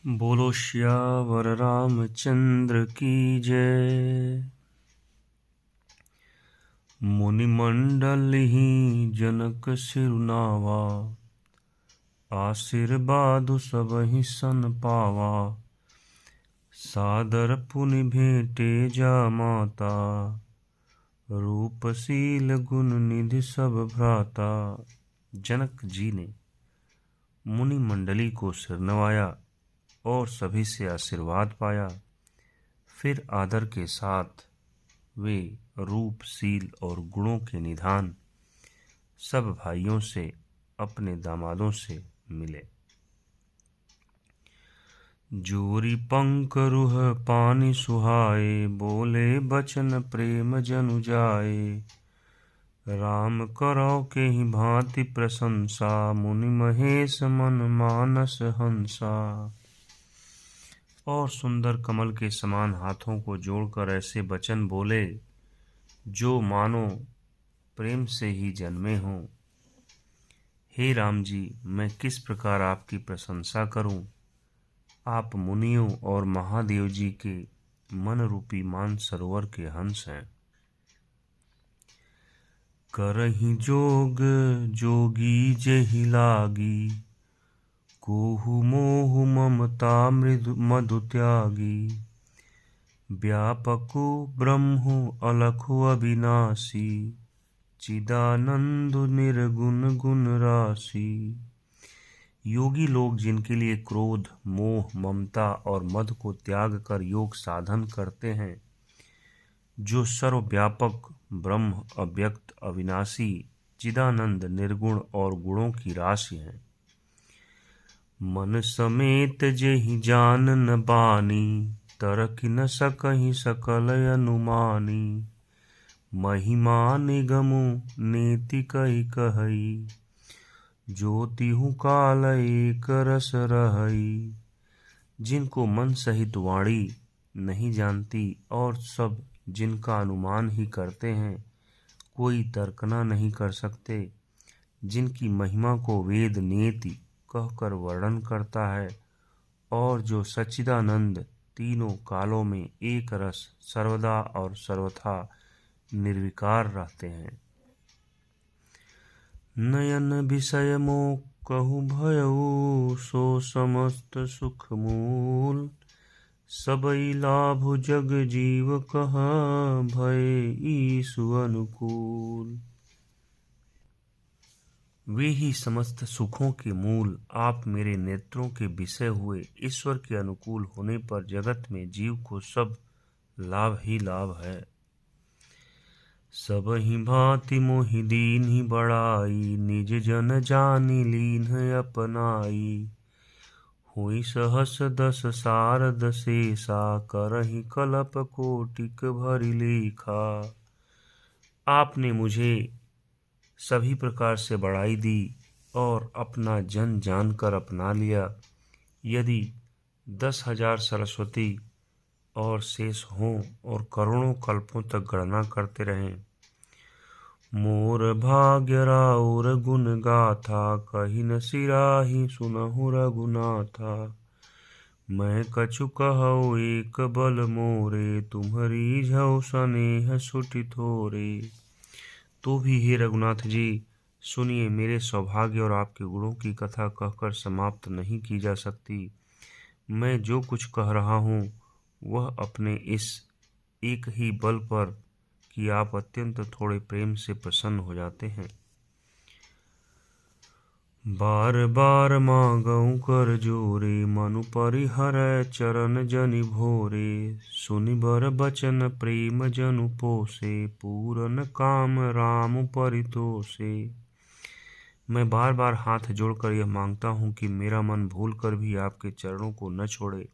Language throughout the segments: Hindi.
बोलो श्यावर रामचंद्र की जय। मुनि मंडल ही जनक सिरुनावा, आशीर्वाद सबहि सन पावा। सादर पुनि भेंटे जा माता, रूपशील गुण निधि सब भ्राता। जनक जी ने मुनि मंडली को सिर नवाया और सभी से आशीर्वाद पाया। फिर आदर के साथ वे रूपशील और गुणों के निधान सब भाइयों से अपने दामादों से मिले। जोरी पंख रुह पानी सुहाए, बोले बचन प्रेम जनु जाए। राम करौ के ही भांति प्रशंसा, मुनि महेश मन मानस हंसा। और सुंदर कमल के समान हाथों को जोड़कर ऐसे वचन बोले जो मानो प्रेम से ही जन्मे हों। हे राम जी, मैं किस प्रकार आपकी प्रशंसा करूं। आप मुनियों और महादेव जी के मन रूपी मान सरोवर के हंस हैं। करहि जोग जोगी जेहि लागी, कोहु मोहु ममता मधु त्यागी। व्यापकु ब्रह्मु अलखु अविनाशी, चिदानंद निर्गुण गुण राशि। योगी लोग जिनके लिए क्रोध मोह ममता और मद को त्याग कर योग साधन करते हैं, जो सर्वव्यापक ब्रह्म अव्यक्त अविनाशी चिदानंद निर्गुण और गुणों की राशि हैं। मन समेत जेहि जान न बानी, तरक न सकहि सकल अनुमानी। महिमा निगमु नीति कहि कहई, ज्योतिहु काल एक रस रहई। जिनको मन सहित वाणी नहीं जानती और सब जिनका अनुमान ही करते हैं, कोई तर्कना नहीं कर सकते। जिनकी महिमा को वेद नीति कहकर वर्णन करता है और जो सच्चिदानंद तीनों कालों में एक रस सर्वदा और सर्वथा निर्विकार रहते हैं। नयन विषय मोह कहु भयउ, सो समस्त सुख मूल। सबई लाभ जग जीव कह, भय ईसु अनुकूल। वे ही समस्त सुखों के मूल, आप मेरे नेत्रों के विषय हुए। ईश्वर के अनुकूल होने पर जगत में जीव को सब लाभ ही लाभ है। सब ही भांति मोहि दीन्हि बड़ाई, निज जन जानि लीन्ह अपनाई। हुई सहस दस सारद शेषा, करहि कलप कोटिक भरि लेखा। आपने मुझे सभी प्रकार से बड़ाई दी और अपना जन जानकर अपना लिया। यदि 10,000 सरस्वती और शेष हों और करोड़ों कल्पों तक गणना करते रहें। मोर भाग्य राउर गुण गाथा, कहि न सिराहि सुनहु रघुनाथा। मैं कछु कहु एक बल मोरे, तुम्हरी झौ स्नेह सुटि थोरे। तो भी हे रघुनाथ जी, सुनिए, मेरे सौभाग्य और आपके गुणों की कथा कहकर समाप्त नहीं की जा सकती। मैं जो कुछ कह रहा हूँ वह अपने इस एक ही बल पर कि आप अत्यंत थोड़े प्रेम से प्रसन्न हो जाते हैं। बार बार मांगऊं कर जोरे, मनु परिहरै चरण जनि भोरे। सुनि बर बचन प्रेम जनु पोसे, पूरन काम राम परितोषे। मैं बार बार हाथ जोड़कर यह मांगता हूँ कि मेरा मन भूल कर भी आपके चरणों को न छोड़े।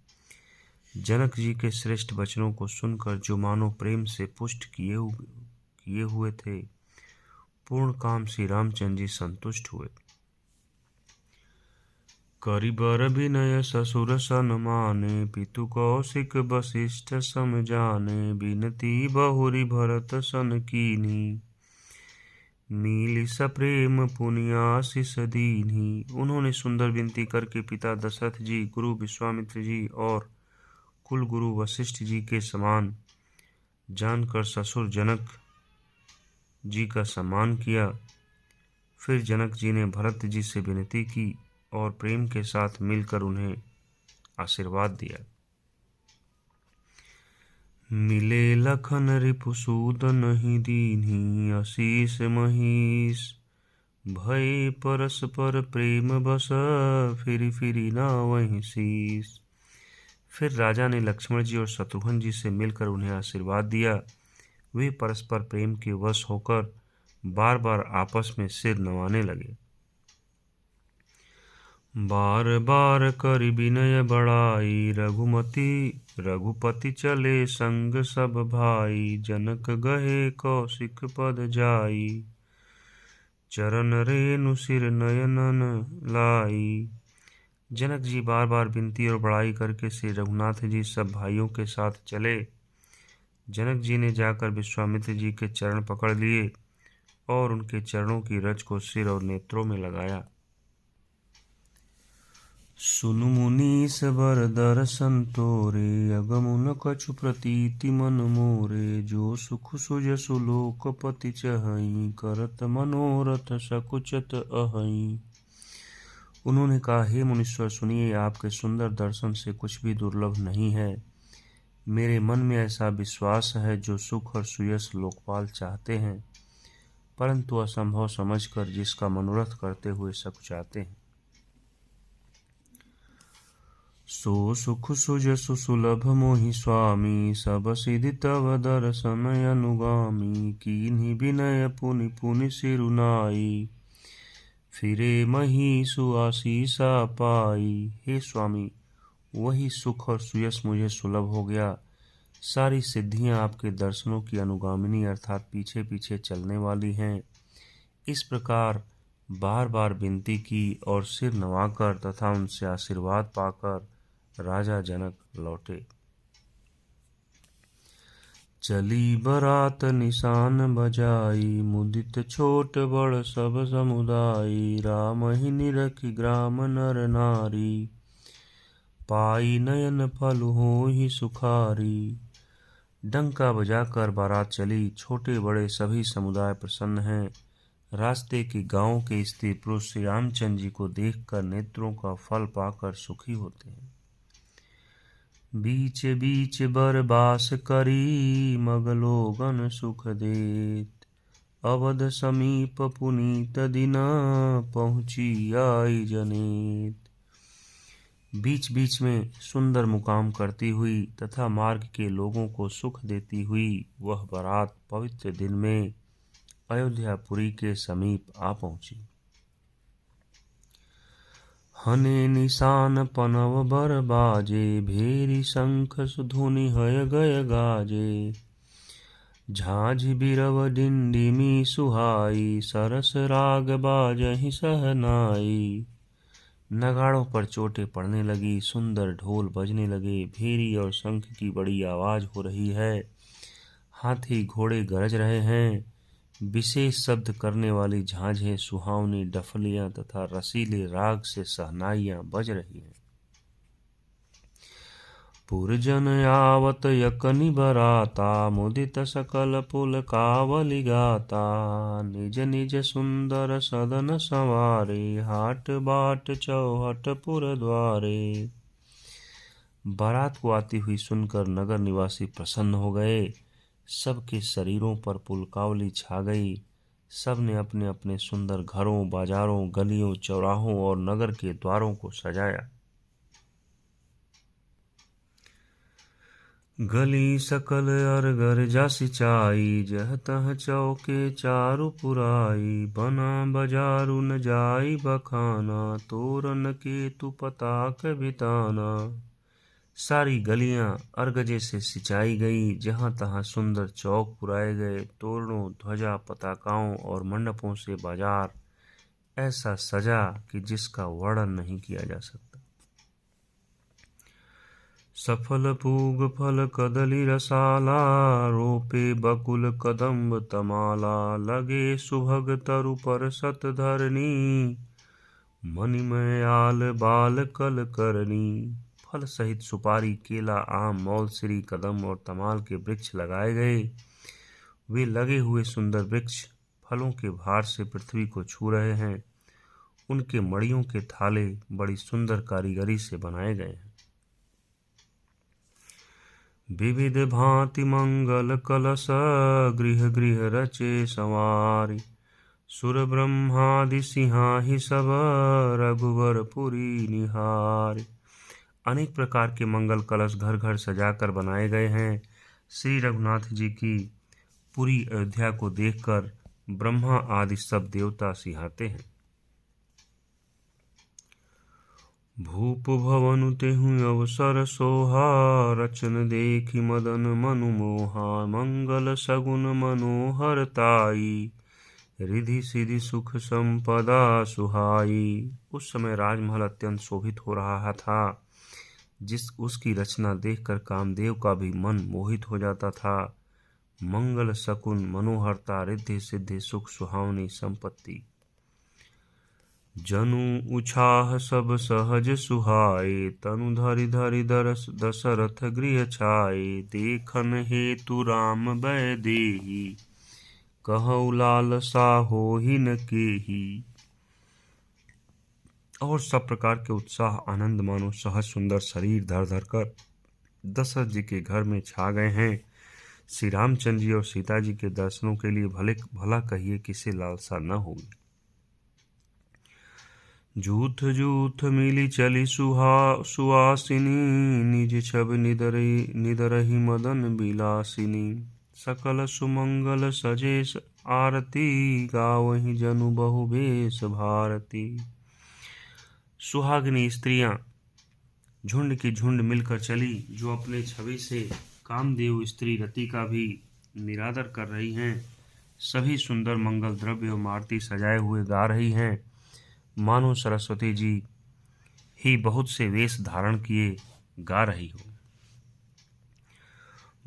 जनक जी के श्रेष्ठ वचनों को सुनकर जो मानो प्रेम से पुष्ट किए हुए थे, पूर्ण काम श्री रामचंद्र जी संतुष्ट हुए। करि बर विनय ससुर सन माने, पितु कौशिक वशिष्ठ सम जाने। बिनती बहुरी भरत सन कीन्ही, मिली सप्रेम पुनियासिस दीन्ही। उन्होंने सुंदर विनती करके पिता दशरथ जी, गुरु विश्वामित्र जी और कुल गुरु वशिष्ठ जी के समान जानकर ससुर जनक जी का सम्मान किया। फिर जनक जी ने भरत जी से विनती की और प्रेम के साथ मिलकर उन्हें आशीर्वाद दिया। मिले लखन रिपुसूदन ही दीन्ही, आशीष महिष भय परस्पर प्रेम बस, फिरी फिरी नावहि शीस। फिर राजा ने लक्ष्मण जी और शत्रुघ्न जी से मिलकर उन्हें आशीर्वाद दिया। वे परस्पर प्रेम के वश होकर बार बार आपस में सिर नवाने लगे। बार बार कर विनय बढ़ाई, रघुपति चले संग सब भाई, जनक गहे कौशिक पद जाई, चरण रेणु सिर नयनन लाई। जनक जी बार बार विनती और बड़ाई करके श्री रघुनाथ जी सब भाइयों के साथ चले। जनक जी ने जाकर विश्वामित्र जी के चरण पकड़ लिए और उनके चरणों की रज को सिर और नेत्रों में लगाया। सुनु मुनीस बर दर्शन तोरे, अगमुन कछु प्रतीति मन मोरे, जो सुख सुजसु लोकपति चहई, करत मनोरथ सकुचत अहई। उन्होंने कहा, हे मुनीश्वर, सुनिए, आपके सुंदर दर्शन से कुछ भी दुर्लभ नहीं है। मेरे मन में ऐसा विश्वास है, जो सुख और सुयश लोकपाल चाहते हैं, परंतु असंभव समझकर जिसका मनोरथ करते हुए सकुचाते हैं। सो सुख सुजसु सुलभ मोहि स्वामी, सब सिद्धि तव दर्शन अनुगामी, कीन्ही विनय पुनि पुनि सिरुनाई, फिरे महिषु आशीषा पाई। हे स्वामी, वही सुख और सुयश मुझे सुलभ हो गया। सारी सिद्धियां आपके दर्शनों की अनुगामिनी अर्थात पीछे पीछे चलने वाली हैं। इस प्रकार बार बार विनती की और सिर नवाकर तथा उनसे आशीर्वाद पाकर राजा जनक लौटे। चली बरात निशान बजाई, मुदित छोट बड़ सब समुदायी, राम ही निरखी ग्राम नर नारी, पाई नयन फल होहि सुखारी। डंका बजाकर बारात चली, छोटे बड़े सभी समुदाय प्रसन्न हैं। रास्ते के गांव के स्त्री पुरुष श्री रामचंद्र जी को देखकर नेत्रों का फल पाकर सुखी होते हैं। बीच बीच बरबास करी, मगलोगन सुख देत, अवध समीप पुनीत दिना, पहुँची आई जनेत। बीच बीच में सुंदर मुकाम करती हुई तथा मार्ग के लोगों को सुख देती हुई वह बारात पवित्र दिन में अयोध्यापुरी के समीप आ पहुंची। हने निशान पनव बर बाजे, भेरी शंख सुधुनि हय गय गाजे, झांझ बिरव डिंडिमी सुहाई, सरस राग बाजहि सहनाई। नगाड़ों पर चोटें पड़ने लगी, सुंदर ढोल बजने लगे, भेरी और शंख की बड़ी आवाज हो रही है, हाथी घोड़े गरज रहे हैं, विशेष शब्द करने वाली झांझें, सुहावनी डफलियां तथा रसीले राग से सहनाइयां बज रही हैं। पुरजन आवत यकनि बराता, मुदित सकल पुल कावली गाता, निज निज सुंदर सदन संवारे, हाट बाट चौहट पुर द्वारे। बारात को आती हुई सुनकर नगर निवासी प्रसन्न हो गए। सबके शरीरों पर पुलकावली छा गई। सब ने अपने अपने सुंदर घरों, बाजारों, गलियों, चौराहों और नगर के द्वारों को सजाया। गली सकल अरगर जा सिंचाई, जह तह चौके चारु पुराई, बना बाजारु न जाई बखाना, तोरन के तु पताक बिताना। सारी गलियां अरगजे से सिंचाई गई, जहां तहां सुंदर चौक पुराए गए, तोरणों, ध्वजा, पताकाओं और मंडपों से बाजार ऐसा सजा कि जिसका वर्णन नहीं किया जा सकता। सफल पूग फल कदली रसाला, रोपे बकुल कदम्ब तमाला, लगे सुभग तरु पर सत धरनी, मणिमय आल बाल कल करनी। फल सहित सुपारी, केला, आम, मौलसिरी, कदम और तमाल के वृक्ष लगाए गए। वे लगे हुए सुंदर वृक्ष फलों के भार से पृथ्वी को छू रहे हैं। उनके मड़ियों के थाले बड़ी सुंदर कारीगरी से बनाए गए हैं। विविध भांति मंगल कलश, गृह गृह रचे संवारी, सुर ब्रह्मादि सिंहाहि सब, रघुवर पुरी निहारी। अनेक प्रकार के मंगल कलश घर घर सजाकर बनाए गए हैं। श्री रघुनाथ जी की पूरी अयोध्या को देखकर ब्रह्मा आदि सब देवता सिहाते हैं। भूप भवन तेहु अवसर सोहा, रचन देखी मदन मनु मोहा, मंगल सगुन मनोहरताई, रिधि सिधि सुख संपदा सुहाई। उस समय राजमहल अत्यंत शोभित हो रहा था। उसकी रचना देखकर कामदेव का भी मन मोहित हो जाता था। मंगल शकुन मनोहरता, रिद्धि सिद्धि सुख सुहावनी संपत्ति, जनु उछाह सब सहज सुहाए, तनु धरि धरि दशरथ गृह छाए, देखन हेतु राम बै देही, कहु लालसा होहि न केही। और सब प्रकार के उत्साह आनंद मानो सहज सुंदर शरीर धर धर कर दशरथ जी के घर में छा गए हैं। श्री रामचंद्र जी और सीता जी के दर्शनों के लिए भला कहिए किसे लालसा न होगी। जूथ जूथ मिली चली सुहासिनी, निज छब निदरहि मदन बिलासिनी, सकल सुमंगल सजेश आरती, गावहि जनु बहु बेश भारती। सुहागिनी स्त्रियां झुंड की झुंड मिलकर चली, जो अपने छवि से कामदेव स्त्री रति का भी निरादर कर रही हैं। सभी सुंदर मंगल द्रव्य और आरती सजाए हुए गा रही हैं, मानो सरस्वती जी ही बहुत से वेश धारण किए गा रही हो।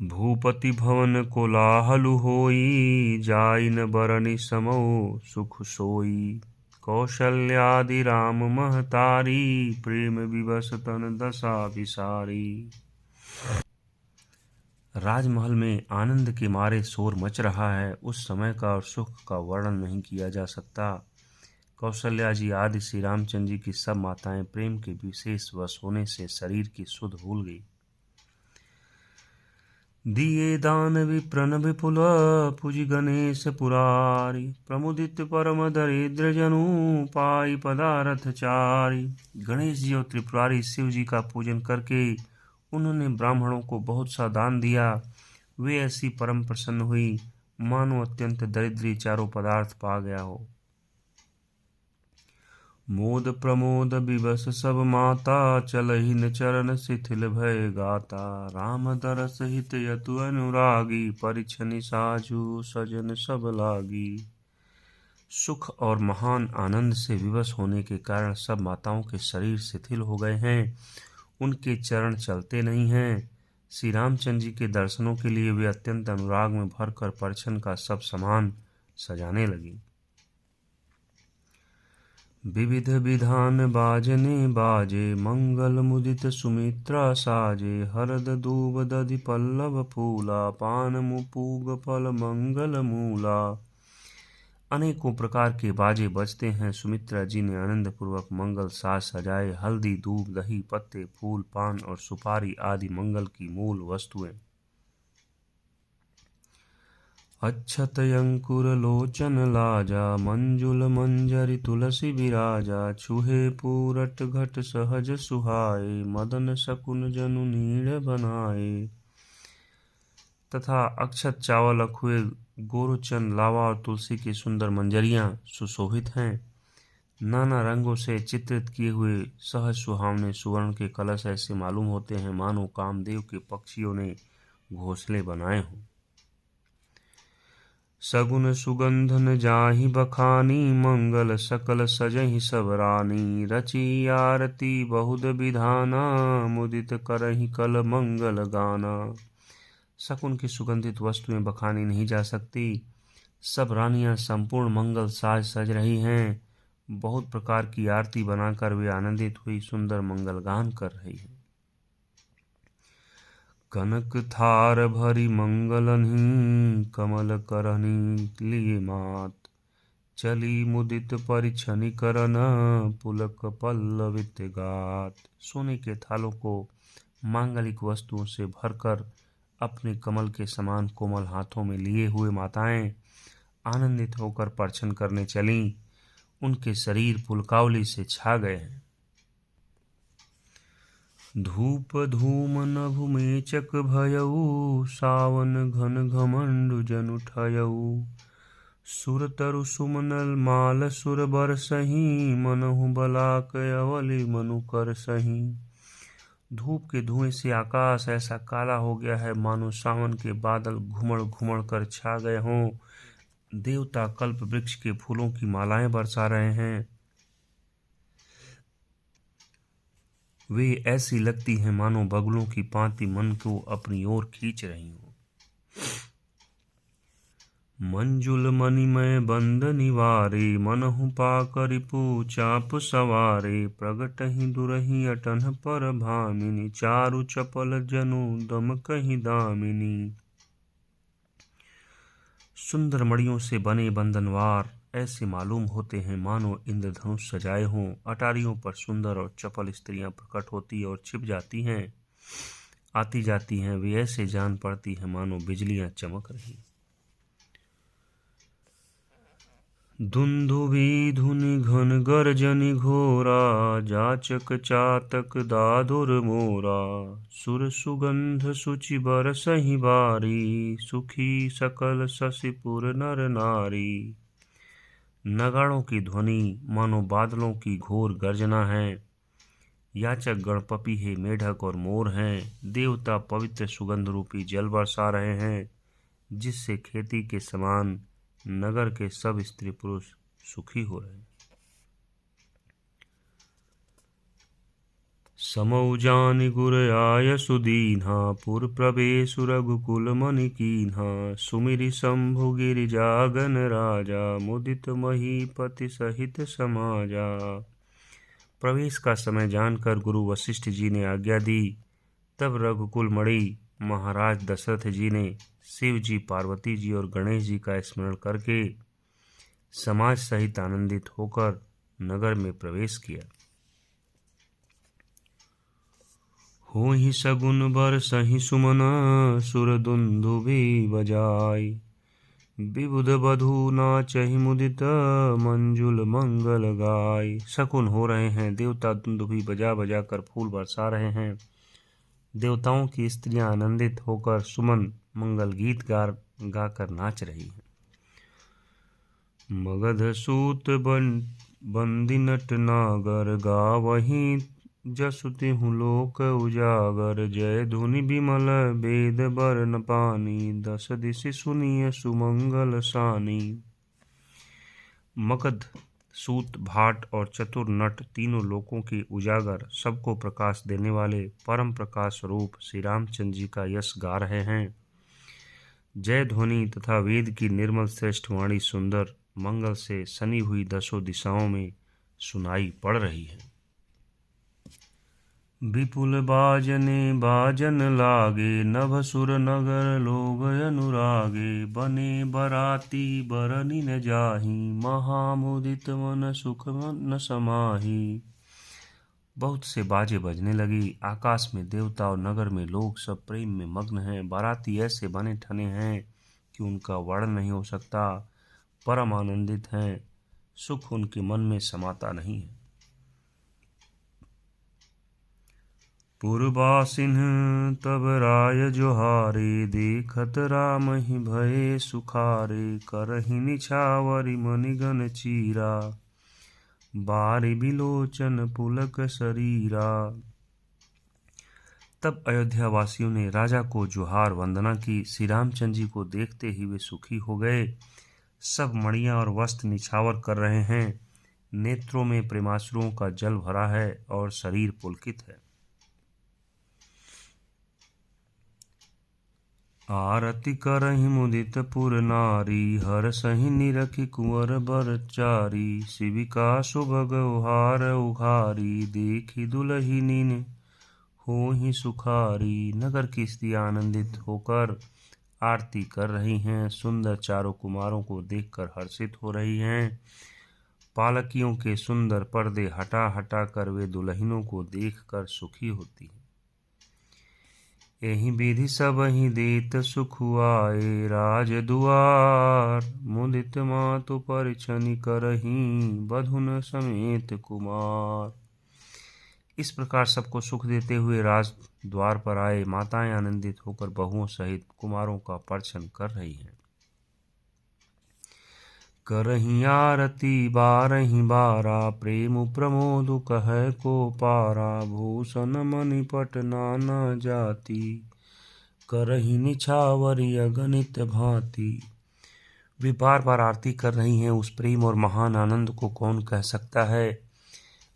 भूपति भवन कोलाहलु होई, जाई न बरनि समौ सुख सोई, कौशल्यादि राम महतारी, प्रेम विवश तन दशा विसारी। राजमहल में आनंद के मारे शोर मच रहा है। उस समय का और सुख का वर्णन नहीं किया जा सकता। कौशल्या जी आदि श्री रामचंद्र जी की सब माताएं प्रेम के विशेष वश होने से शरीर की सुध भूल गई। दिए दान विप्रन विपुल, पूजि गणेश पुरारी, प्रमुदित परम दरिद्र जनु, पाई पदारथ चारी। गणेश जी और त्रिपुरारी शिव जी का पूजन करके उन्होंने ब्राह्मणों को बहुत सा दान दिया। वे ऐसी परम प्रसन्न हुई मानो अत्यंत दरिद्री चारों पदार्थ पा गया हो। मोद प्रमोद विवश सब माता, चलहि न चरण शिथिल भय गाता, राम दरस हित यतु अनुरागी, परिछनि साजु सजन सब लागी। सुख और महान आनंद से विवश होने के कारण सब माताओं के शरीर शिथिल हो गए हैं, उनके चरण चलते नहीं हैं। श्री रामचंद्र जी के दर्शनों के लिए वे अत्यंत अनुराग में भरकर परिछन का सब सामान सजाने लगी। विविध विधान बाजने बाजे, मंगल मुदित सुमित्रा साजे, हरद दूब दधि पल्लव फूला, पान मुपूग फल मंगल मूला। अनेकों प्रकार के बाजे बजते हैं। सुमित्रा जी ने आनंद पूर्वक मंगल साज सजाए। हल्दी, दूब, दही, पत्ते, फूल, पान और सुपारी आदि मंगल की मूल वस्तुएं। अक्षत अंकुर लोचन लाजा, मंजुल मंजरी तुलसी विराजा, छुहे पूरट घट सहज सुहाए, मदन शकुन जनु नीड़ बनाए। तथा अक्षत, चावल, अखुए, गोरुचन, लावा और तुलसी की सुंदर मंजरियां सुशोभित हैं। नाना रंगों से चित्रित किए हुए सहज सुहावने सुवर्ण के कलश ऐसे मालूम होते हैं मानो कामदेव के पक्षियों ने घोंसले बनाए हों। सगुन सुगंधन जाहि बखानी, मंगल सकल सजहि सब रानी। रची आरती बहुत विधाना, मुदित करहि कल मंगल गाना। शकुन की सुगंधित वस्तुएं बखानी नहीं जा सकती। सब रानियां संपूर्ण मंगल साज सज रही हैं। बहुत प्रकार की आरती बनाकर वे आनंदित हुई सुंदर मंगल गान कर रही हैं। कनक थार भरी मंगलनी, कमल करनी लिए मात। चली मुदित परिछनि करन, पुलक पल्लवित गात। सोने के थालों को मांगलिक वस्तुओं से भरकर अपने कमल के समान कोमल हाथों में लिए हुए माताएं आनंदित होकर परछन करने चलीं। उनके शरीर पुलकावली से छा गए हैं। धूप धूम नभु मेचक भयऊ, सावन घन घमंडु जन उठयऊ। सुर तरु सुमनल माल सुर बरसहि, मनहु बलाक अवलि मनु करसहि। धूप के धुएं से आकाश ऐसा काला हो गया है मानो सावन के बादल घुमड़ घुमड़ कर छा गए हों। देवता कल्प वृक्ष के फूलों की मालाएं बरसा रहे हैं। वे ऐसी लगती हैं मानो बगुलों की भांति मन को अपनी ओर खींच रही हों। मंजुल मणिमय बंद निवारे, मनहु पाकरि चाप सवारे। प्रगटहि दुरहि अटन पर भामिनी, चारु चपल जनु दम कहि दामिनी। सुंदर मणियों से बने बंधनवार ऐसे मालूम होते हैं मानो इंद्रधनुष सजाए हों। अटारियों पर सुंदर और चपल स्त्रियां प्रकट होती और छिप जाती हैं, आती जाती हैं। वे ऐसे जान पड़ती हैं मानो बिजलियां चमक रही। दुंदुभि धुनि घन गर्जनि घोरा, जाचक चातक दादुर मोरा। सुर सुगंध सुचि बरसहि बारी, सुखी सकल शशिपुर नर नारी। नगाड़ों की ध्वनि मानो बादलों की घोर गर्जना है। याचक गण पपीहे, मेढक और मोर हैं। देवता पवित्र सुगंध रूपी जल बरसा रहे हैं, जिससे खेती के समान नगर के सब स्त्री पुरुष सुखी हो रहे हैं। समौ जानि गुर आय सुदीन्हा, पुर प्रवेशु रघुकुल मनि कीन्हा। सुमिरि शंभु गिरिजागन राजा, मुदित महीपति सहित समाजा। प्रवेश का समय जानकर गुरु वशिष्ठ जी ने आज्ञा दी। तब रघुकुल मणि महाराज दशरथ जी ने शिव जी, पार्वती जी और गणेश जी का स्मरण करके समाज सहित आनंदित होकर नगर में प्रवेश किया। होहि सगुन बरसहि सुमन, सुर दुंदुभि बजाय। विबुध बधू नाचहि मुदित, मंजुल मंगल गाय। शकुन हो रहे हैं, देवता दुंदुभि बजा बजा कर फूल बरसा रहे हैं। देवताओं की स्त्रियां आनंदित होकर सुमन मंगल गीत गाकर नाच रही हैं। मगध सूत बंदी नट नागर, गावहीं जसु तिहुँ लोक उजागर। जय धुनि विमल वेद बरन पानी, दस दिशि सुनिय सुमंगल सानी। मगध सूत, भाट और चतुर नट तीनों लोकों के उजागर, सबको प्रकाश देने वाले परम प्रकाश स्वरूप श्री रामचंद्र जी का यश गा रहे हैं। जय ध्वनि तथा वेद की निर्मल श्रेष्ठ वाणी सुंदर मंगल से सनी हुई दसों दिशाओं में सुनाई पड़ रही है। विपुल बाजने बाजन लागे, नभ सुर नगर लोग अनुरागे। बने बराती बरनि न जाहि, महामुदित मन सुख न समाहि। बहुत से बाजे बजने लगी। आकाश में देवता और नगर में लोग सब प्रेम में मग्न हैं। बाराती ऐसे बने ठने हैं कि उनका वर्णन नहीं हो सकता। परम आनंदित हैं, सुख उनके मन में समाता नहीं है। पुरबासिन तब राय जोहारे, देखत राम ही भये सुखारे। करहि निछावरि मणिगण चीरा, बारि बिलोचन पुलक शरीरा। तब अयोध्या वासियों ने राजा को जोहार वंदना की। श्री रामचंद्र जी को देखते ही वे सुखी हो गए। सब मणियां और वस्त्र निछावर कर रहे हैं, नेत्रों में प्रेमाश्रुओं का जल भरा है और शरीर पुलकित है। आरती करहि मुदित पुर नारी, हर सही निरखि कुंवर बर चारी। शिविका सुभग उहार उघारी, देखी दुलहिनी ने होहि सुखारी। नगर की स्त्री आनंदित होकर आरती कर रही हैं, सुंदर चारों कुमारों को देखकर हर्षित हो रही हैं। पालकियों के सुंदर पर्दे हटा हटा कर वे दुल्हनों को देखकर सुखी होती हैं। यही विधि सबहि देत सुख आए, राज दुआर मुदित मातु परिछनि करहीं, बधुन समेत कुमार। इस प्रकार सबको सुख देते हुए राज द्वार पर आए माताएं आनंदित होकर बहुओं सहित कुमारों का परिछन कर रही हैं। करहीं आरती बारहीं बारा, प्रेम प्रमोद कहै को पारा। भूषण मणिपट नाना जाति, करहीं निछावरी अगणित भांति। वे बार बार आरती कर रही हैं। उस प्रेम और महान आनंद को कौन कह सकता है।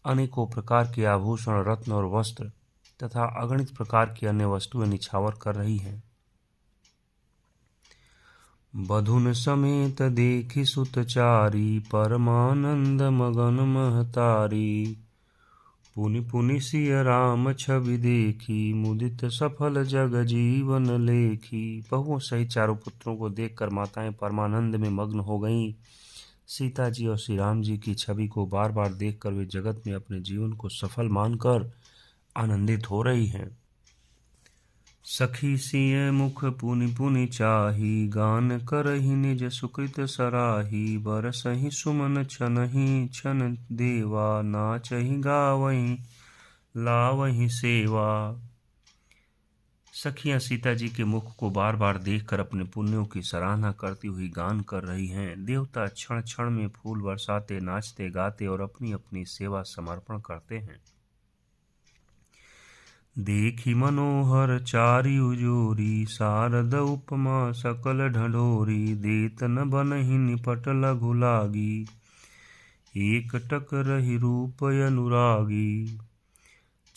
अनेकों प्रकार के आभूषण, रत्न और वस्त्र तथा अगणित प्रकार की अन्य वस्तुएं निछावर कर रही हैं। बधुन समेत देखि सुतचारी, परमानंद मगन महतारी। पुनि पुनि सिय राम छवि देखी, मुदित सफल जग जीवन लेखी। बहुओं सहित चारों पुत्रों को देखकर माताएं परमानंद में मग्न हो गईं। सीता जी और श्री राम जी की छवि को बार बार देखकर वे जगत में अपने जीवन को सफल मानकर आनंदित हो रही हैं। सखी सिय मुख पुनि पुनि चाही, गान करहि निज सुकृत सराही। बरसहि सुमन छनहि छन देवा, नाचहि गावहि लावहि सेवा। सखियां सीता जी के मुख को बार बार देखकर अपने पुण्यों की सराहना करती हुई गान कर रही हैं। देवता क्षण क्षण में फूल बरसाते, नाचते गाते और अपनी अपनी सेवा समर्पण करते हैं। देखी मनोहर चारि उजोरी, शारद उपमा सकल ढढोरी। देत न बनहि निपट लघु लागी, एक टक रही रूप अनुरागी।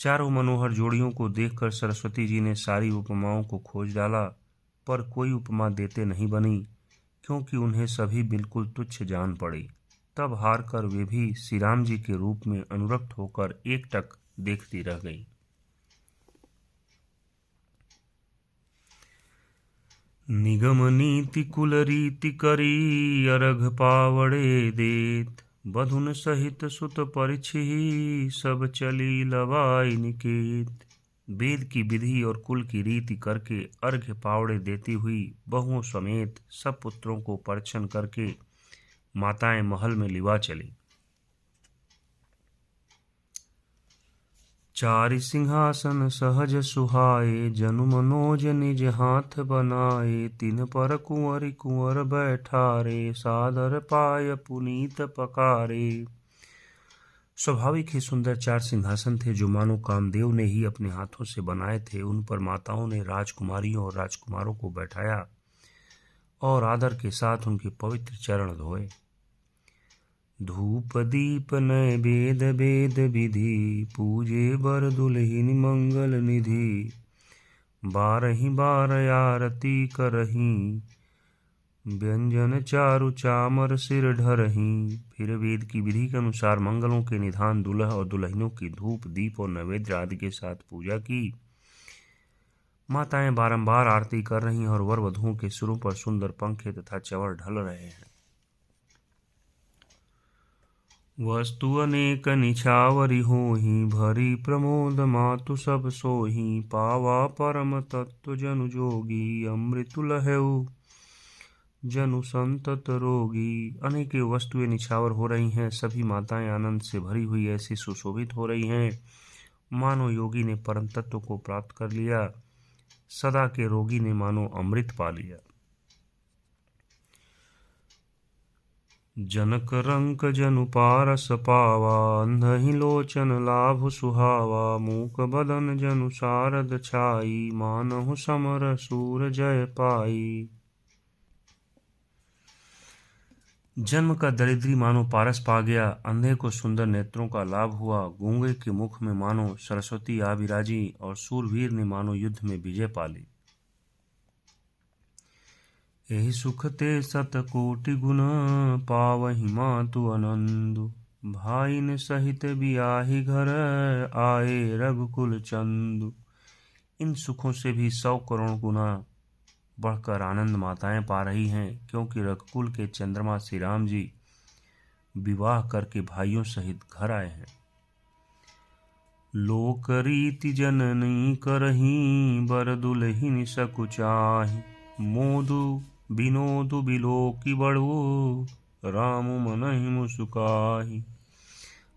चारों मनोहर जोड़ियों को देखकर सरस्वती जी ने सारी उपमाओं को खोज डाला, पर कोई उपमा देते नहीं बनी, क्योंकि उन्हें सभी बिल्कुल तुच्छ जान पड़ी। तब हार कर वे भी श्री राम जी के रूप में अनुरक्त होकर एकटक देखती रह गई। निगम नीति कुल रीति करी, अरघ पावड़े देत। बधुन सहित सुत परिछहि, सब चली लवाई निकेत। वेद की विधि और कुल की रीति करके अर्घ्य पावड़े देती हुई बहुओं समेत सब पुत्रों को परिछन करके माताएं महल में लिवा चली। चारि सिंहासन सहज सुहाए, जनु मनोज निज हाथ बनाए। तिन पर कुंवरी कुंवर बैठारे, सादर पाय पुनीत पकारे। स्वाभाविक ही सुंदर 4 सिंहासन थे जो मानो कामदेव ने ही अपने हाथों से बनाए थे। उन पर माताओं ने राजकुमारियों और राजकुमारों को बैठाया और आदर के साथ उनके पवित्र चरण धोए। धूप दीप नैवेद्य वेद विधि, पूजे बर दुल्हिन मंगल निधि। बारहि बार आरती करहीं, व्यंजन चारु चामर सिर ढरहीं। फिर वेद की विधि के अनुसार मंगलों के निधान दुल्हा और दुल्हनों की धूप दीप और नैवेद्य आदि के साथ पूजा की। माताएं बारंबार आरती कर रही और वर वधुओं के सिरों पर सुंदर पंखे तथा चंवर ढल रहे हैं। वस्तु अनेक निछावरी होही, भरी प्रमोद मातु सब सोही। पावा परम तत्व जनु जोगी, अमृत लहऊ जनु संतत रोगी। अनेक वस्तुएं निछावर हो रही हैं। सभी माताएं आनंद से भरी हुई ऐसी सुशोभित हो रही हैं मानो योगी ने परम तत्व को प्राप्त कर लिया, सदा के रोगी ने मानो अमृत पा लिया। जनक रंक जनु पारस पावा, अंधहि लोचन लाभ सुहावा। मूक बदन जनु शारद छाई, मानहु समर सूर जय पाई। जन्म का दरिद्री मानो पारस पा गया, अंधे को सुंदर नेत्रों का लाभ हुआ, गूंगे के मुख में मानो सरस्वती आ विराजी, और सूरवीर ने मानो युद्ध में विजय पा ली। एहि सुख ते सतकोटि गुण, पावहि मातु आनंदु। भाइन सहित बियाहि घर, आए रघुकुल चंदु। इन सुखों से भी 100 करोड़ गुना बढ़कर आनंद माताएं पा रही हैं, क्योंकि रघुकुल के चंद्रमा श्री राम जी विवाह करके भाइयों सहित घर आए हैं। लोक रीति जननी करही, बर दुलहिन सकुचाही। मोदु विनोदु बिलोकी बड़ो, राम मनहि मुसुकाही।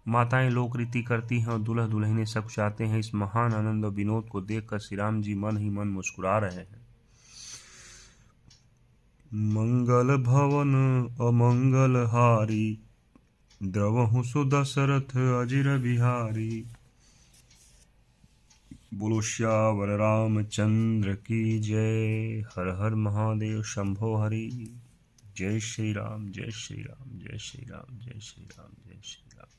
माताएं लोक रीति करती हैं और दुल्हा दुल्हनें सकुचाते हैं। इस महान आनंद और विनोद को देखकर श्री राम जी मन ही मन मुस्कुरा रहे हैं। मंगल भवन अमंगल हारी, द्रवहु सुदशरथ अजिर बिहारी। बोलो श्यावर रामचंद्र की जय। हर हर महादेव शंभो हरि। जय श्री राम, जय श्री राम, जय श्री राम, जय श्री राम, जय श्री राम।